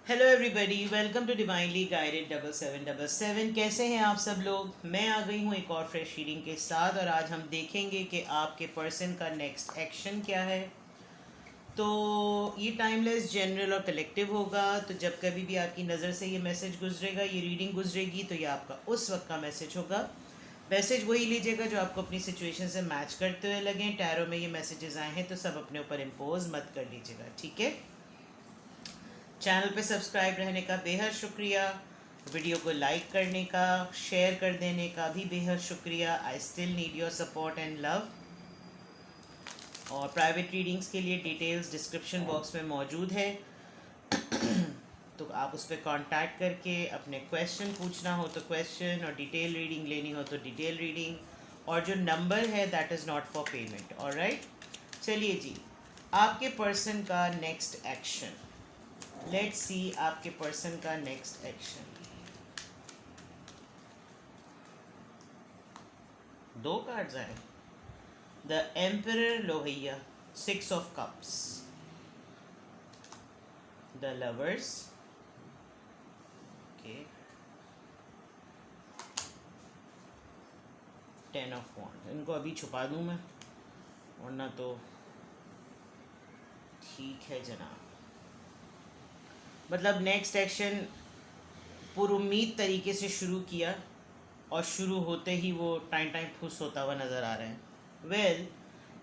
Hello everybody, welcome to divinely guided 7777। कैसे हैं आप सब लोग। मैं आ गई हूँ एक और फ्रेश रीडिंग के साथ और आज हम देखेंगे कि आपके पर्सन का नेक्स्ट एक्शन क्या है। तो ये टाइमलेस, जनरल और कलेक्टिव होगा। तो जब कभी भी आपकी नज़र से ये मैसेज गुजरेगा, ये रीडिंग गुजरेगी, तो ये आपका उस वक्त का मैसेज होगा। मैसेज वही लीजिएगा जो आपको अपनी सिचुएशन से मैच करते हुए लगें। टैरो में ये मैसेजेस आए हैं तो सब अपने ऊपर इम्पोज मत कर लीजिएगा, ठीक है। चैनल पे सब्सक्राइब रहने का बेहद शुक्रिया। वीडियो को लाइक करने का, शेयर कर देने का भी बेहद शुक्रिया। I still need your support and love. और प्राइवेट रीडिंग्स के लिए डिटेल्स डिस्क्रिप्शन बॉक्स में मौजूद है। तो आप उस पर कांटेक्ट करके अपने क्वेश्चन पूछना हो तो क्वेश्चन, और डिटेल रीडिंग लेनी हो तो डिटेल रीडिंग। और जो नंबर है that is not for payment. Alright, चलिए जी, आपके पर्सन का नेक्स्ट एक्शन। लेट्स सी आपके पर्सन का नेक्स्ट एक्शन। दो कार्ड्स आए, द एम्परर लोहिया, 6 of cups, the lovers, okay, 10 of wand. इनको अभी छुपा दूं मैं, वरना तो ठीक है जनाब। मतलब नेक्स्ट एक्शन पुरुमीद तरीके से शुरू किया और शुरू होते ही वो टाइम टाइम फुस होता हुआ नज़र आ रहे हैं। Well,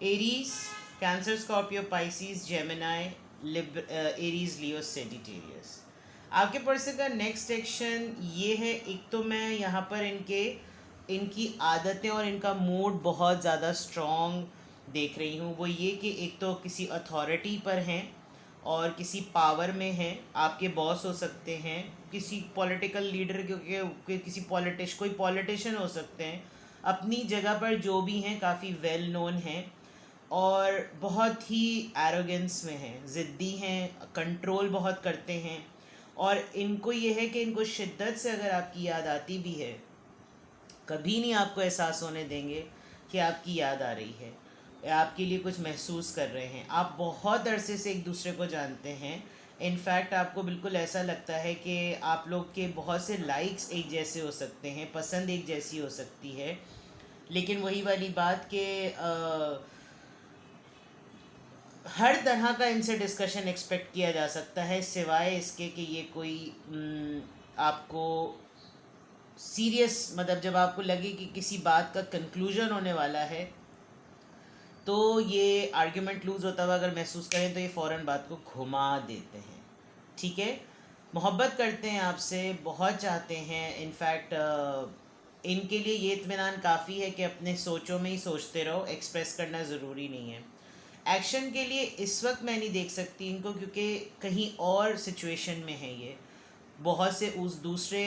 Aries, Cancer, Scorpio, Pisces, Gemini, Aries, Leo, Sagittarius. आपके पर्सन का नेक्स्ट एक्शन ये है। एक तो मैं यहाँ पर इनकी आदतें और इनका मूड बहुत ज़्यादा स्ट्रॉन्ग देख रही हूँ। वो ये कि एक तो किसी अथॉरिटी पर हैं और किसी पावर में हैं। आपके बॉस हो सकते हैं, किसी पॉलिटिकल लीडर, क्योंकि कोई पॉलिटिशियन हो सकते हैं। अपनी जगह पर जो भी हैं काफ़ी वेल नोन हैं और बहुत ही एरोगेंस में हैं, ज़िद्दी हैं, कंट्रोल बहुत करते हैं। और इनको ये है कि इनको शिद्दत से अगर आपकी याद आती भी है, कभी नहीं आपको एहसास होने देंगे कि आपकी याद आ रही है या आपके लिए कुछ महसूस कर रहे हैं। आप बहुत अरसे से एक दूसरे को जानते हैं। इनफैक्ट आपको बिल्कुल ऐसा लगता है कि आप लोग के बहुत से लाइक्स एक जैसे हो सकते हैं, पसंद एक जैसी हो सकती है। लेकिन वही वाली बात कि हर तरह का इनसे डिस्कशन एक्सपेक्ट किया जा सकता है, सिवाय इसके कि ये कोई आपको सीरियस, मतलब जब आपको लगे कि किसी बात का कंक्लूजन होने वाला है तो ये आर्ग्यूमेंट लूज़ होता हुआ अगर महसूस करें तो ये फ़ौरन बात को घुमा देते हैं, ठीक है। मोहब्बत करते हैं आपसे, बहुत चाहते हैं। इनफैक्ट इनके लिए ये इत्मीनान काफ़ी है कि अपने सोचों में ही सोचते रहो, एक्सप्रेस करना ज़रूरी नहीं है। एक्शन के लिए इस वक्त मैं नहीं देख सकती इनको, क्योंकि कहीं और सिचुएशन में है ये। बहुत से उस दूसरे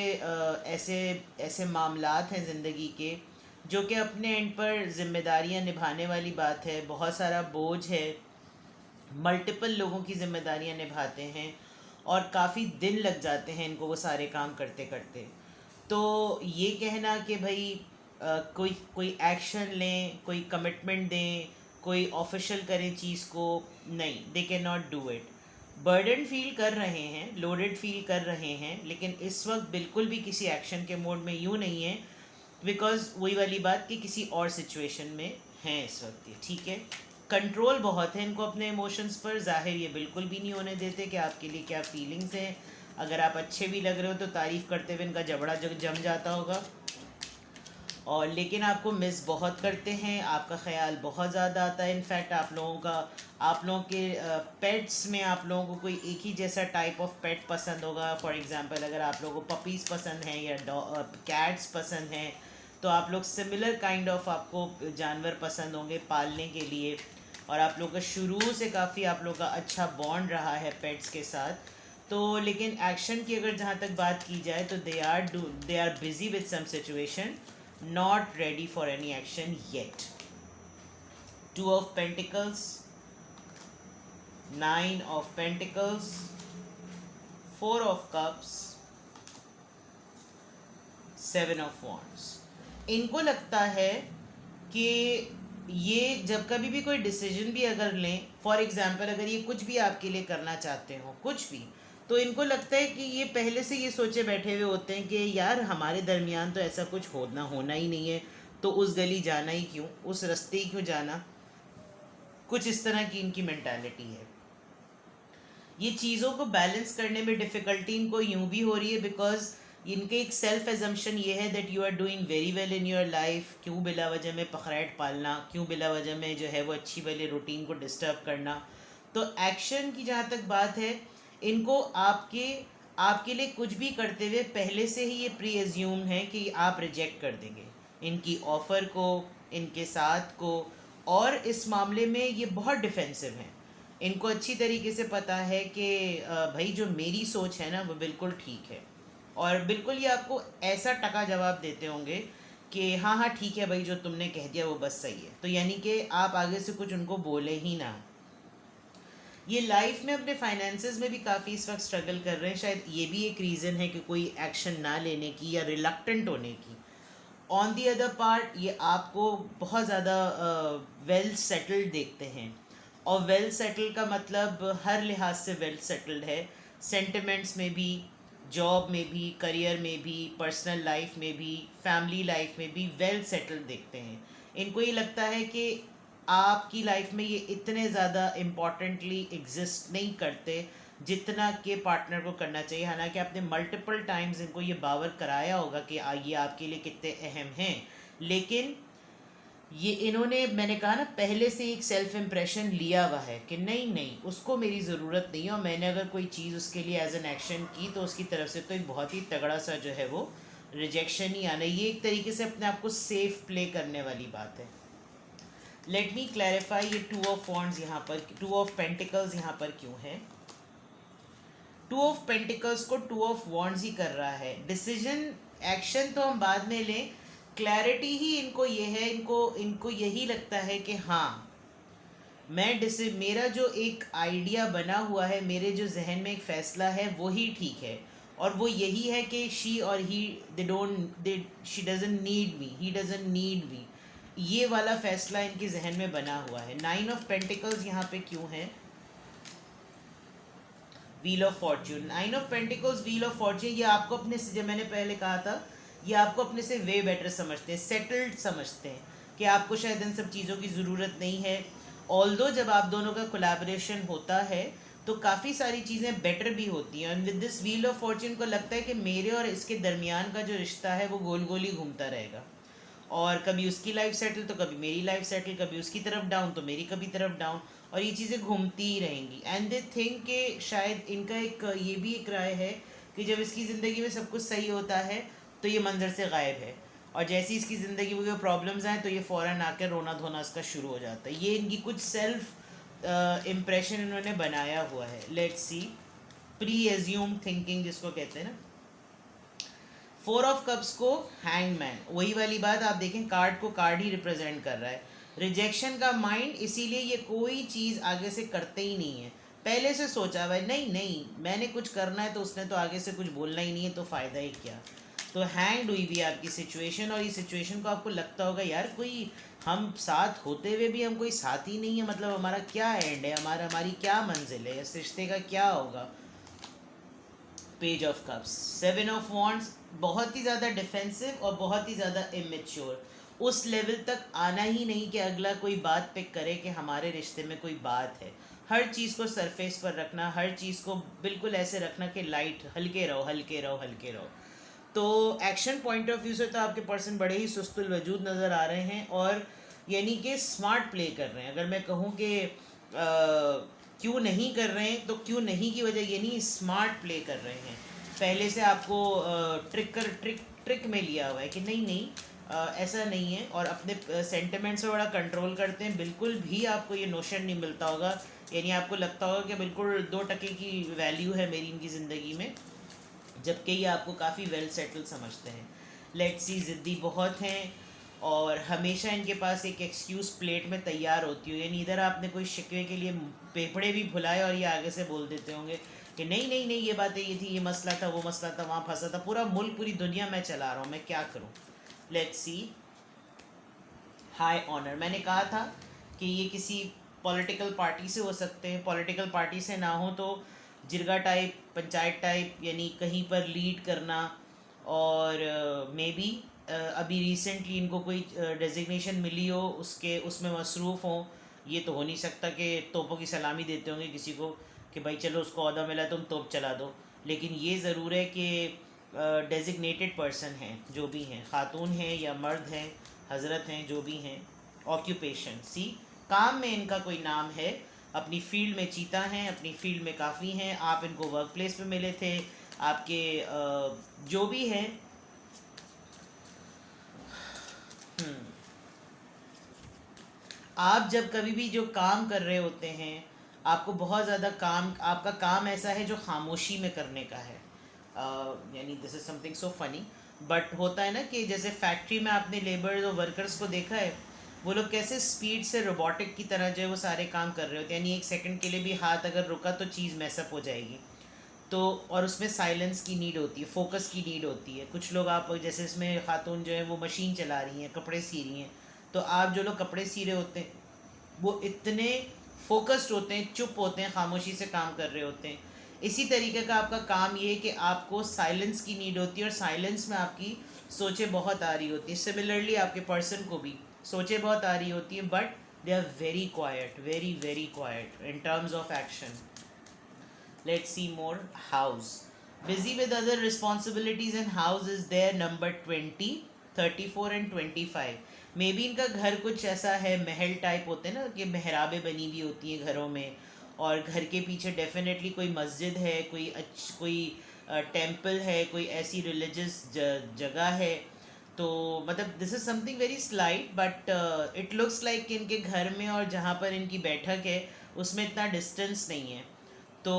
ऐसे ऐसे मामलात हैं ज़िंदगी के जो कि अपने एंड पर जिम्मेदारियां निभाने वाली बात है। बहुत सारा बोझ है, मल्टीपल लोगों की जिम्मेदारियां निभाते हैं और काफ़ी दिन लग जाते हैं इनको वो सारे काम करते करते। तो ये कहना कि भाई कोई कोई एक्शन लें, कोई कमिटमेंट दें, कोई ऑफिशियल करें चीज़ को, नहीं, they can not do it. Burden feel कर रहे हैं, लोडेड फील कर रहे हैं, लेकिन इस वक्त बिल्कुल भी किसी एक्शन के मोड में यूँ नहीं है, बिकॉज वही वाली बात कि किसी और सिचुएशन में हैं इस वक्त ये, ठीक है। कंट्रोल बहुत है इनको अपने इमोशंस पर, ज़ाहिर ये बिल्कुल भी नहीं होने देते कि आपके लिए क्या फीलिंग्स हैं। अगर आप अच्छे भी लग रहे हो तो तारीफ़ करते हुए इनका जबड़ा जम जाता होगा। और लेकिन आपको मिस बहुत करते हैं, आपका ख्याल बहुत ज़्यादा आता है। इनफैक्ट आप लोगों के पेट्स में आप लोगों को कोई एक ही जैसा टाइप ऑफ पेट पसंद होगा। फॉर एग्जांपल, अगर आप लोगों को पपीज़ पसंद हैं या कैट्स पसंद हैं, तो आप लोग सिमिलर काइंड ऑफ आपको जानवर पसंद होंगे पालने के लिए। और आप लोग का शुरू से काफ़ी आप लोग का अच्छा बॉन्ड रहा है पेट्स के साथ। तो लेकिन एक्शन की अगर जहाँ तक बात की जाए तो they are busy with some situation, not ready for any action yet. Two of Pentacles, Nine of Pentacles, Four of Cups, Seven of Wands. इनको लगता है कि ये जब कभी भी कोई डिसीजन भी अगर लें, फॉर एग्जांपल अगर ये कुछ भी आपके लिए करना चाहते हो, कुछ भी, तो इनको लगता है कि ये पहले से ये सोचे बैठे हुए होते हैं कि यार हमारे दरमियान तो ऐसा कुछ होना ही नहीं है, तो उस गली जाना ही क्यों, उस रास्ते ही क्यों जाना। कुछ इस तरह की इनकी मेंटालिटी है। ये चीज़ों को बैलेंस करने में डिफ़िकल्टी इनको यूं भी हो रही है बिकॉज इनके एक सेल्फ एजम्पशन ये है that you are doing very well in your life. क्यों बिला वजह में पखरैट पालना, क्यों बिला वजह में जो है वो अच्छी वाली रूटीन को डिस्टर्ब करना। तो एक्शन की जहाँ तक बात है, इनको आपके आपके लिए कुछ भी करते हुए पहले से ही ये प्री एज्यूम है कि आप रिजेक्ट कर देंगे इनकी ऑफ़र को, इनके साथ को। और इस मामले में ये बहुत डिफेंसिव हैं। इनको अच्छी तरीके से पता है कि भाई जो मेरी सोच है ना वो बिल्कुल ठीक है। और बिल्कुल ये आपको ऐसा टका जवाब देते होंगे कि हाँ हाँ ठीक है भाई, जो तुमने कह दिया वो बस सही है। तो यानी कि आप आगे से कुछ उनको बोले ही ना। ये लाइफ में अपने फाइनेंसेस में भी काफ़ी इस वक्त स्ट्रगल कर रहे हैं। शायद ये भी एक रीज़न है कि कोई एक्शन ना लेने की या रिलक्टेंट होने की। ऑन दी अदर पार्ट ये आपको बहुत ज़्यादा वेल सेटल्ड देखते हैं। और वेल सेटल्ड का मतलब हर लिहाज से वेल सेटल्ड है, सेंटिमेंट्स में भी, जॉब में भी, करियर में भी, पर्सनल लाइफ में भी, फैमिली लाइफ में भी वेल सेटल्ड देखते हैं। इनको ये लगता है कि आपकी लाइफ में ये इतने ज़्यादा इम्पॉर्टेंटली एग्जिस्ट नहीं करते जितना के पार्टनर को करना चाहिए। हालांकि आपने मल्टीपल टाइम्स इनको ये बावर कराया होगा कि ये आपके लिए कितने अहम हैं, लेकिन ये इन्होंने, मैंने कहा ना, पहले से एक सेल्फ इम्प्रेशन लिया हुआ है कि नहीं नहीं उसको मेरी ज़रूरत नहीं है, और मैंने अगर कोई चीज़ उसके लिए एज एन एक्शन की तो उसकी तरफ से तो एक बहुत ही तगड़ा सा जो है वो रिजेक्शन ही आना। ये एक तरीके से अपने आप को सेफ प्ले करने वाली बात है। लेट मी क्लैरिफाई, ये 2 ऑफ वॉन्ड्स यहाँ पर, 2 ऑफ पेंटिकल्स यहाँ पर क्यों है। 2 ऑफ पेंटिकल्स को 2 ऑफ वॉन्ड्स ही कर रहा है। डिसीजन एक्शन तो हम बाद में लें, क्लैरिटी ही इनको ये है, इनको यही लगता है कि हाँ मेरा जो एक आइडिया बना हुआ है, मेरे जो जहन में एक फ़ैसला है वो ही ठीक है। और वो यही है कि शी और he she doesn't need me, he doesn't need me. ये वाला फ़ैसला इनके जहन में बना हुआ है। 9 ऑफ पेंटिकल्स यहाँ पे क्यों है, wheel of Fortune. 9 of pentacles, wheel of Fortune, ये आपको अपने से, जब मैंने पहले कहा था, ये आपको अपने से वे बेटर समझते हैं, सेटल्ड समझते हैं कि आपको शायद इन सब चीज़ों की ज़रूरत नहीं है। ऑल्दो जब आप दोनों का कोलैबोरेशन होता है तो काफ़ी सारी चीज़ें बेटर भी होती हैं। And with this wheel of Fortune को लगता है कि मेरे और इसके दरमियान का जो रिश्ता है वो गोल गोल ही घूमता रहेगा, और कभी उसकी लाइफ सेटल तो कभी मेरी लाइफ सेटल, कभी उसकी तरफ डाउन तो मेरी कभी तरफ डाउन, और ये चीज़ें घूमती ही रहेंगी। एंड दे थिंक कि शायद इनका एक ये भी एक राय है कि जब इसकी ज़िंदगी में सब कुछ सही होता है तो ये मंजर से गायब है, और जैसी इसकी ज़िंदगी में कोई प्रॉब्लम्स आए तो ये फ़ौरन आकर रोना धोना इसका शुरू हो जाता है। ये इनकी कुछ सेल्फ इम्प्रेशन इन्होंने बनाया हुआ है। Let's see, pre assume thinking जिसको कहते हैं ना। 4 ऑफ कप्स को हैंगमैन, वही वाली बात, आप देखें कार्ड को कार्ड ही रिप्रेजेंट कर रहा है, रिजेक्शन का माइंड। इसीलिए ये कोई चीज़ आगे से करते ही नहीं है, पहले से सोचा हुआ है नहीं नहीं मैंने कुछ करना है तो उसने तो आगे से कुछ बोलना ही नहीं है, तो फ़ायदा ही क्या। तो हैंग्ड हुई भी आपकी सिचुएशन, और इस सिचुएशन को आपको लगता होगा यार कोई हम साथ होते हुए भी हम कोई साथ ही नहीं है, मतलब हमारा क्या एंड है, हमारी क्या मंजिल है, इस रिश्ते का क्या होगा। Page of cups, 7 of wands, बहुत ही ज़्यादा डिफेंसिव और बहुत ही ज़्यादा इमेच्योर। उस लेवल तक आना ही नहीं कि अगला कोई बात पिक करे कि हमारे रिश्ते में कोई बात है। हर चीज़ को सरफेस पर रखना, हर चीज़ को बिल्कुल ऐसे रखना कि लाइट, हल्के रहो हल्के रहो हल्के रहो। तो एक्शन पॉइंट ऑफ व्यू से तो आपके पर्सन बड़े ही सुस्तुल वजूद नज़र आ रहे हैं, और यानी कि स्मार्ट प्ले कर रहे हैं। अगर मैं कहूँ कि क्यों नहीं कर रहे हैं, तो क्यों नहीं की वजह ये नहीं, स्मार्ट प्ले कर रहे हैं। पहले से आपको ट्रिक में लिया हुआ है कि नहीं नहीं ऐसा नहीं है, और अपने सेंटिमेंट्स से बड़ा कंट्रोल करते हैं। बिल्कुल भी आपको ये नोशन नहीं मिलता होगा, यानी आपको लगता होगा कि बिल्कुल 2% की वैल्यू है मेरी इनकी ज़िंदगी में, जबकि ये आपको काफ़ी वेल सेटल समझते हैं। लेट्स सी, ज़िद्दी बहुत हैं, और हमेशा इनके पास एक एक्सक्यूज़ प्लेट में तैयार होती हो, यानी इधर आपने कोई शिकवे के लिए पेपड़े भी भुलाए और ये आगे से बोल देते होंगे कि नहीं नहीं नहीं ये बातें ये थी, ये मसला था, वो मसला था, वहाँ फंसा था, पूरा मुल्क पूरी दुनिया मैं चला रहा हूँ, मैं क्या करूँ। लेट्स सी, हाई ऑनर, मैंने कहा था कि ये किसी पॉलिटिकल पार्टी से हो सकते हैं, पॉलिटिकल पार्टी से ना हो तो जिरगा टाइप, पंचायत टाइप, यानी कहीं पर लीड करना, और मे बी अभी रिसेंटली इनको कोई डेजिग्नेशन मिली हो, उसके उसमें मसरूफ़ हों। ये तो हो नहीं सकता कि तोपों की सलामी देते होंगे किसी को कि भाई चलो उसको ओहदा मिला तुम तोप चला दो। लेकिन ये ज़रूर है कि डेजिग्नेटेड पर्सन हैं, जो भी हैं, खातून हैं या मर्द हैं, हजरत हैं, जो भी हैं, ऑक्यूपेशन सी, काम में इनका कोई नाम है, अपनी फील्ड में चीता हैं, अपनी फील्ड में काफ़ी हैं। आप इनको वर्क प्लेस पे मिले थे, आपके जो भी हैं। आप जब कभी भी जो काम कर रहे होते हैं, आपको बहुत ज़्यादा काम, आपका काम ऐसा है जो खामोशी में करने का है। यानी this is something so funny, but होता है ना कि जैसे फैक्ट्री में आपने लेबर्स और वर्कर्स को देखा है, वो लोग कैसे स्पीड से रोबोटिक की तरह जो है वो सारे काम कर रहे होते हैं। यानी एक सेकंड के लिए भी हाथ अगर रुका तो चीज़ मैसअप हो जाएगी। तो और उसमें साइलेंस की नीड होती है, फोकस की नीड होती है। कुछ लोग, आप जैसे इसमें खातून जो है वो मशीन चला रही हैं, कपड़े सी रही हैं, तो आप जो लोग कपड़े सी रहे होते हैं वो इतने फोकस्ड होते हैं, चुप होते हैं, खामोशी से काम कर रहे होते हैं। इसी तरीके का आपका काम ये है कि आपको साइलेंस की नीड होती है, और साइलेंस में आपकी सोचें बहुत आ रही होती है। सिमिलरली आपके पर्सन को भी सोचें बहुत आ रही होती हैं, but they are very quiet, very very quiet in terms of action. Let's see more. House. Busy with other responsibilities, and house is there number 20, 34 and 25. May be इनका घर कुछ ऐसा है, महल टाइप होते हैं ना, कि मेहराबें बनी हुई होती हैं घरों में, और घर के पीछे डेफिनेटली कोई मस्जिद है, कोई टेम्पल है, कोई ऐसी रिलीजियस जगह है। तो मतलब this is something very slight, but it looks like इनके घर में और जहाँ पर इनकी बैठक है उसमें इतना डिस्टेंस नहीं है। तो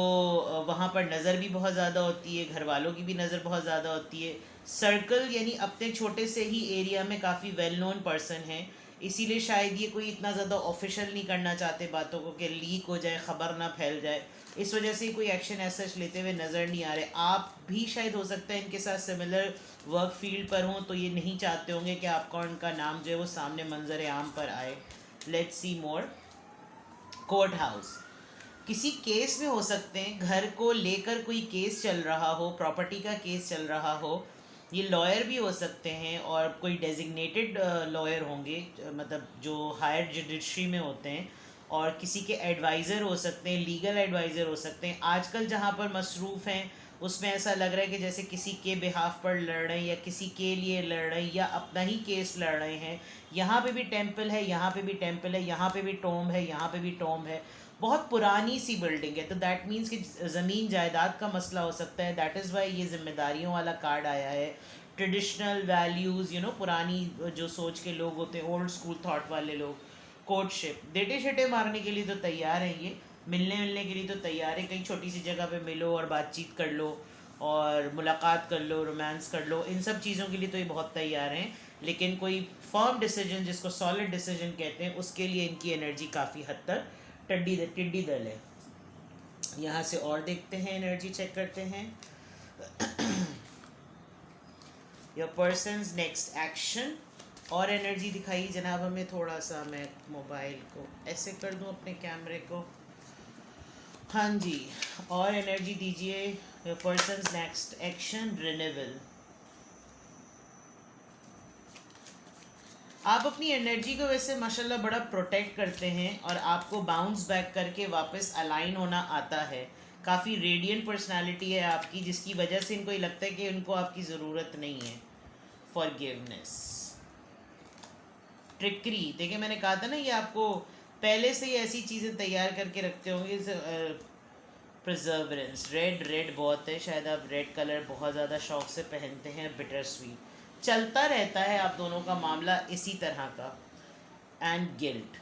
वहाँ पर नज़र भी बहुत ज़्यादा होती है, घर वालों की भी नज़र बहुत ज़्यादा होती है। सर्कल यानी अपने छोटे से ही एरिया में काफ़ी वेल नोन पर्सन है, इसीलिए शायद ये कोई इतना ज़्यादा ऑफिशियल नहीं करना चाहते बातों को कि लीक हो जाए, ख़बर ना फैल जाए। इस वजह से कोई एक्शन ऐसा लेते हुए नज़र नहीं आ रहे। आप भी शायद हो सकता है इनके साथ सिमिलर वर्क फील्ड पर हों, तो ये नहीं चाहते होंगे कि आपका उनका नाम जो है वो सामने मंजर आम पर आए। Let's see more. Court house, किसी केस में हो सकते हैं, घर को लेकर कोई केस चल रहा हो, प्रॉपर्टी का केस चल रहा हो। ये लॉयर भी हो सकते हैं, और कोई डेजिग्नेटेड लॉयर होंगे, मतलब जो हायर जुडिशरी में होते हैं, और किसी के एडवाइज़र हो सकते हैं, लीगल एडवाइज़र हो सकते हैं। आजकल जहाँ पर मसरूफ़ हैं उसमें ऐसा लग रहा है कि जैसे किसी के बिहाफ पर लड़ रहे हैं, या किसी के लिए लड़ रहे हैं, या अपना ही केस लड़ रहे हैं। यहाँ पे भी टेम्पल है, यहाँ पे भी टेम्पल है, यहाँ पे भी टॉम्ब है, यहाँ पे भी टॉम्ब है। बहुत पुरानी सी बिल्डिंग है, तो दैट मीन्स कि ज़मीन जायदाद का मसला हो सकता है। दैट इज़ वाई ये जिम्मेदारियों वाला कार्ड आया है। ट्रेडिशनल वैल्यूज़, पुरानी जो सोच के लोग होते हैं, ओल्ड स्कूल थॉट वाले लोग। कोर्टशिप, डेटे शेटे मारने के लिए तो तैयार है ये, मिलने मिलने के लिए तो तैयार है। कहीं छोटी सी जगह पे मिलो और बातचीत कर लो, और मुलाकात कर लो, रोमांस कर लो, इन सब चीज़ों के लिए तो ये बहुत तैयार हैं। लेकिन कोई फर्म डिसीजन, जिसको सॉलिड डिसीजन कहते हैं, उसके लिए इनकी एनर्जी काफ़ी हद तक टिड्डी दल है। यहाँ से और देखते हैं, एनर्जी चेक करते हैं। योर पर्सनस नेक्स्ट एक्शन, और एनर्जी दिखाइए जनाब हमें। थोड़ा सा मैं मोबाइल को ऐसे कर दूं अपने कैमरे को। हाँ जी, और एनर्जी दीजिए। Your persons next action, renewal. आप अपनी एनर्जी को वैसे माशाल्लाह बड़ा प्रोटेक्ट करते हैं, और आपको बाउंस बैक करके वापस अलाइन होना आता है। काफ़ी रेडियंट पर्सनालिटी है आपकी, जिसकी वजह से इनको ये लगता है कि उनको आपकी ज़रूरत नहीं है। फॉरगिवनेस, ट्रिकरी, देखिए मैंने कहा था ना, ये आपको पहले से ही ऐसी चीज़ें तैयार करके रखते होंगे। प्रिजर्वेंस, रेड बहुत है, शायद आप रेड कलर बहुत ज़्यादा शौक से पहनते हैं। बिटर स्वीट, चलता रहता है आप दोनों का मामला इसी तरह का। एंड गिल्ट,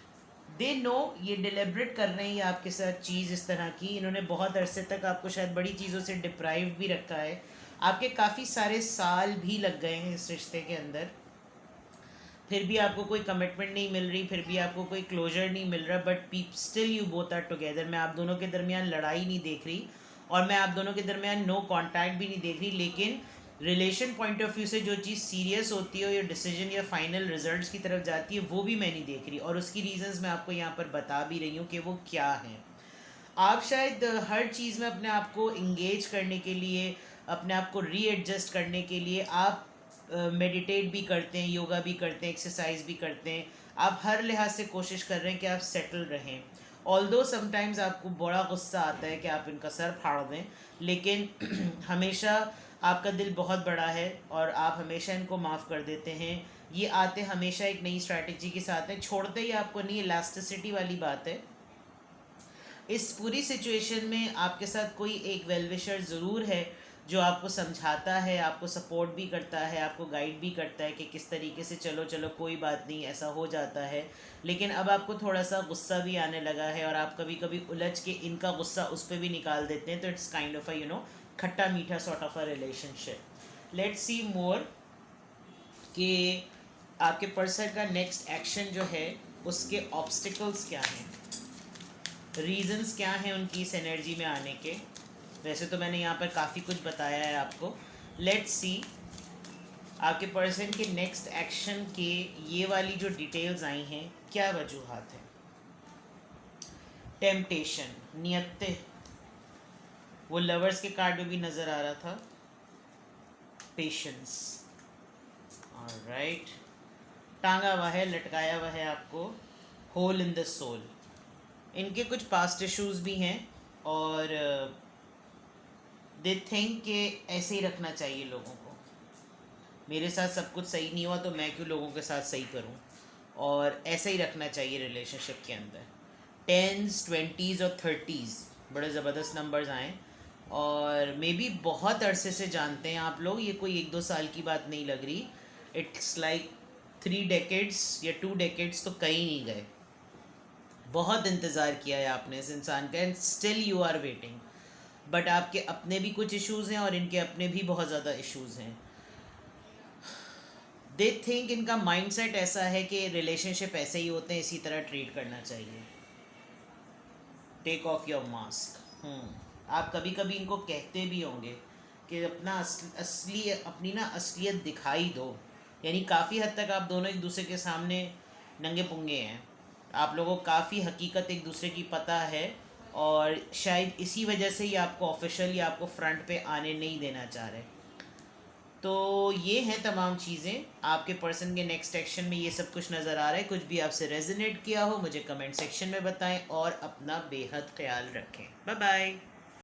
दे नो ये डिलिब्रेट कर रहे हैं ये आपके साथ चीज़ इस तरह की। इन्होंने बहुत अरसे तक आपको शायद बड़ी चीज़ों से डिप्राइव भी रखा है। आपके काफ़ी सारे साल भी लग गए हैं इस रिश्ते के अंदर, फिर भी आपको कोई कमिटमेंट नहीं मिल रही, फिर भी आपको कोई क्लोजर नहीं मिल रहा, but still you both are together. मैं आप दोनों के दरमियान लड़ाई नहीं देख रही, और मैं आप दोनों के दरमियान नो कांटेक्ट भी नहीं देख रही। लेकिन रिलेशन पॉइंट ऑफ व्यू से जो चीज़ सीरियस होती है, या डिसीजन या फाइनल रिजल्ट्स की तरफ जाती है, वो भी मैं नहीं देख रही। और उसकी रीजंस मैं आपको यहाँ पर बता भी रही हूँ कि वो क्या हैं। आप शायद हर चीज़ में अपने आप को इंगेज करने के लिए, अपने आप को रीएडजस्ट करने के लिए आप मेडिटेट भी करते हैं, योगा भी करते हैं, एक्सरसाइज भी करते हैं। आप हर लिहाज से कोशिश कर रहे हैं कि आप सेटल रहें। ऑल्दो समटाइम्स आपको बड़ा गुस्सा आता है कि आप इनका सर फाड़ दें, लेकिन हमेशा आपका दिल बहुत बड़ा है और आप हमेशा इनको माफ़ कर देते हैं। ये आते हमेशा एक नई स्ट्रैटेजी के साथ हैं, छोड़ते ही आपको नहीं। इलास्टिसिटी वाली बात है। इस पूरी सिचुएशन में आपके साथ कोई एक वेलविशर ज़रूर है जो आपको समझाता है, आपको सपोर्ट भी करता है, आपको गाइड भी करता है कि किस तरीके से चलो चलो कोई बात नहीं, ऐसा हो जाता है। लेकिन अब आपको थोड़ा सा गुस्सा भी आने लगा है और आप कभी कभी उलझ के इनका गुस्सा उस पर भी निकाल देते हैं। तो इट्स काइंड ऑफ अ खट्टा मीठा sort of a relationship. Let's see more कि आपके पर्सन का नेक्स्ट एक्शन जो है उसके ऑब्स्टिकल्स क्या हैं, रीजंस क्या हैं उनकी इस एनर्जी में आने के। वैसे तो मैंने यहाँ पर काफ़ी कुछ बताया है आपको। लेट्स सी आपके पर्सन के नेक्स्ट एक्शन के ये वाली जो डिटेल्स आई हैं क्या वजूहात हैं। टेम्पटेशन, नियत्ते, वो लवर्स के कार्ड में भी नज़र आ रहा था। पेशेंस, ऑलराइट, टांगा हुआ है, लटकाया हुआ है आपको। होल इन द सोल, इनके कुछ पास्ट इश्यूज भी हैं और दे थिंक कि ऐसे ही रखना चाहिए लोगों को। मेरे साथ सब कुछ सही नहीं हुआ तो मैं क्यों लोगों के साथ सही करूं, और ऐसे ही रखना चाहिए रिलेशनशिप के अंदर। 10s 20s और 30s बड़े ज़बरदस्त नंबर्स आए और मे बी बहुत अरसे से जानते हैं आप लोग। ये कोई 1-2 साल की बात नहीं लग रही। इट्स लाइक 3 डेकेड्स या 2 डेकेड्स तो कहीं नहीं गए। बहुत इंतज़ार किया है आपने इस इंसान का and still you are waiting. But आपके अपने भी कुछ इश्यूज़ हैं और इनके अपने भी बहुत ज़्यादा इश्यूज़ हैं। दे थिंक, इनका माइंडसेट ऐसा है कि रिलेशनशिप ऐसे ही होते हैं, इसी तरह ट्रीट करना चाहिए। Take off your mask. आप कभी कभी इनको कहते भी होंगे कि अपना अपनी असलियत दिखाई दो। यानी काफ़ी हद तक आप दोनों एक दूसरे के सामने नंगे पुंगे हैं। आप लोगों को काफ़ी हकीकत एक दूसरे की पता है और शायद इसी वजह से ही आपको ऑफिशियली आपको फ्रंट पे आने नहीं देना चाह रहे। तो ये हैं तमाम चीज़ें। आपके पर्सन के नेक्स्ट एक्शन में ये सब कुछ नज़र आ रहा है। कुछ भी आपसे रेजोनेट किया हो मुझे कमेंट सेक्शन में बताएं और अपना बेहद ख्याल रखें। Bye bye.